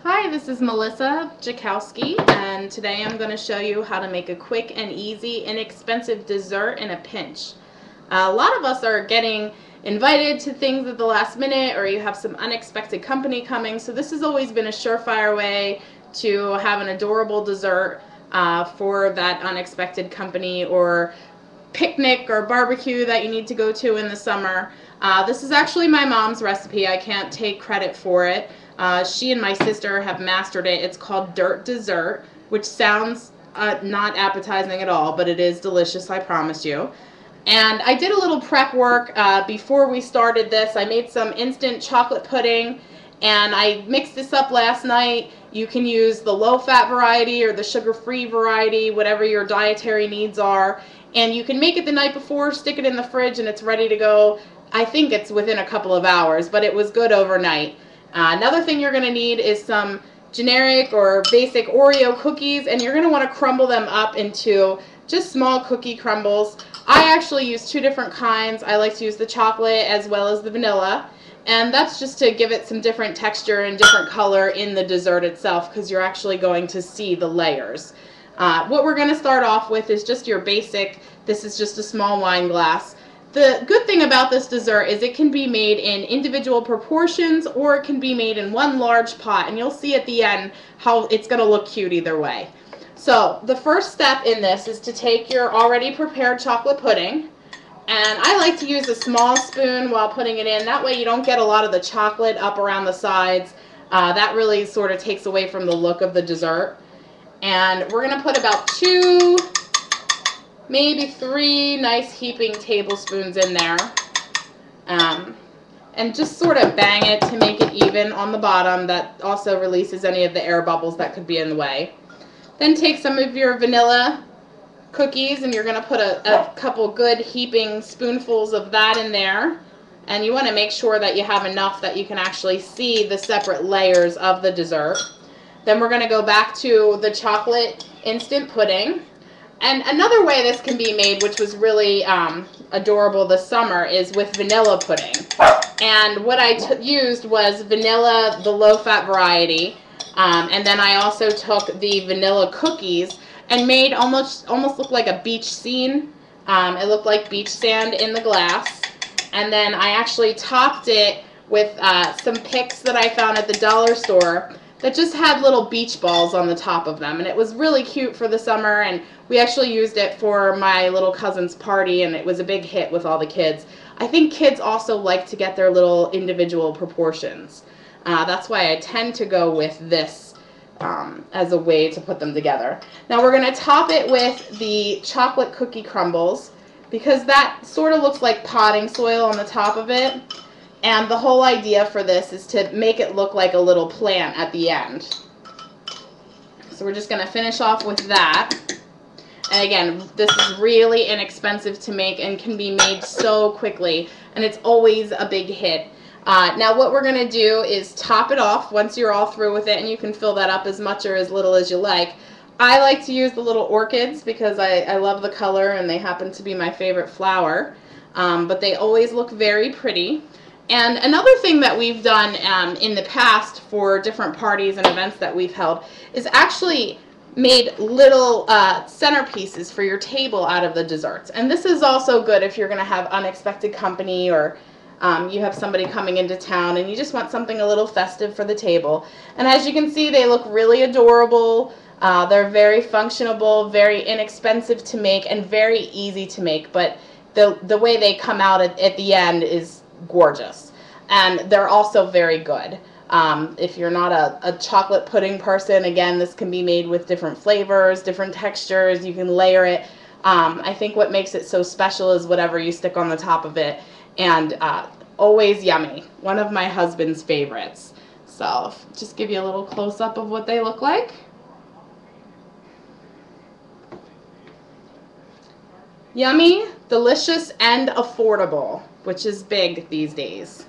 Hi, this is Melissa Jackowski, and today I'm going to show you how to make a quick and easy, inexpensive dessert in a pinch. A lot of us are getting invited to things at the last minute, or you have some unexpected company coming, so this has always been a surefire way to have an adorable dessert for that unexpected company or picnic or barbecue that you need to go to in the summer. This is actually my mom's recipe. I can't take credit for it. She and my sister have mastered it. It's called Dirt Dessert, which sounds not appetizing at all, but it is delicious, I promise you. And I did a little prep work before we started this. I made some instant chocolate pudding, and I mixed this up last night. You can use the low-fat variety or the sugar-free variety, whatever your dietary needs are. And you can make it the night before, stick it in the fridge, and it's ready to go. I think it's within a couple of hours, but it was good overnight. Another thing you're going to need is some generic or basic Oreo cookies, and you're going to want to crumble them up into just small cookie crumbles. I actually use two different kinds. I like to use the chocolate as well as the vanilla, and that's just to give it some different texture and different color in the dessert itself, because you're actually going to see the layers. What we're going to start off with is just your basic. This is just a small wine glass. The good thing about this dessert is it can be made in individual proportions, or it can be made in one large pot, and you'll see at the end how it's going to look cute either way. So the first step in this is to take your already prepared chocolate pudding, and I like to use a small spoon while putting it in. That way you don't get a lot of the chocolate up around the sides. That really sort of takes away from the look of the dessert. And we're going to put about 2, maybe 3 nice heaping tablespoons in there, and just sort of bang it to make it even on the bottom. That also releases any of the air bubbles that could be in the way. Then take some of your vanilla cookies, and you're going to put a couple good heaping spoonfuls of that in there, and you want to make sure that you have enough that you can actually see the separate layers of the dessert. Then we're going to go back to the chocolate instant pudding. And another way this can be made, which was really adorable this summer, is with vanilla pudding. And what I used was vanilla, the low-fat variety, and then I also took the vanilla cookies and made almost look like a beach scene. It looked like beach sand in the glass. And then I actually topped it with some picks that I found at the dollar store that just had little beach balls on the top of them, and it was really cute for the summer, and we actually used it for my little cousin's party, and it was a big hit with all the kids. I think kids also like to get their little individual proportions. That's why I tend to go with this as a way to put them together. Now we're going to top it with the chocolate cookie crumbles, because that sort of looks like potting soil on the top of it. And the whole idea for this is to make it look like a little plant at the end. So we're just going to finish off with that. And again, this is really inexpensive to make and can be made so quickly. And it's always a big hit. Now what we're going to do is top it off once you're all through with it. And you can fill that up as much or as little as you like. I like to use the little orchids because I love the color and they happen to be my favorite flower. But they always look very pretty. And another thing that we've done in the past for different parties and events that we've held is actually made little centerpieces for your table out of the desserts. And this is also good if you're going to have unexpected company, or you have somebody coming into town and you just want something a little festive for the table. And as you can see, they look really adorable. They're very functional, very inexpensive to make, and very easy to make. But the way they come out at the end is gorgeous, and they're also very good. If you're not a chocolate pudding person, again, this can be made with different flavors, different textures. You can layer it. I think what makes it so special is whatever you stick on the top of it, and always yummy. One of my husband's favorites. So just give you a little close-up of what they look like. Yummy, delicious, and affordable, which is big these days.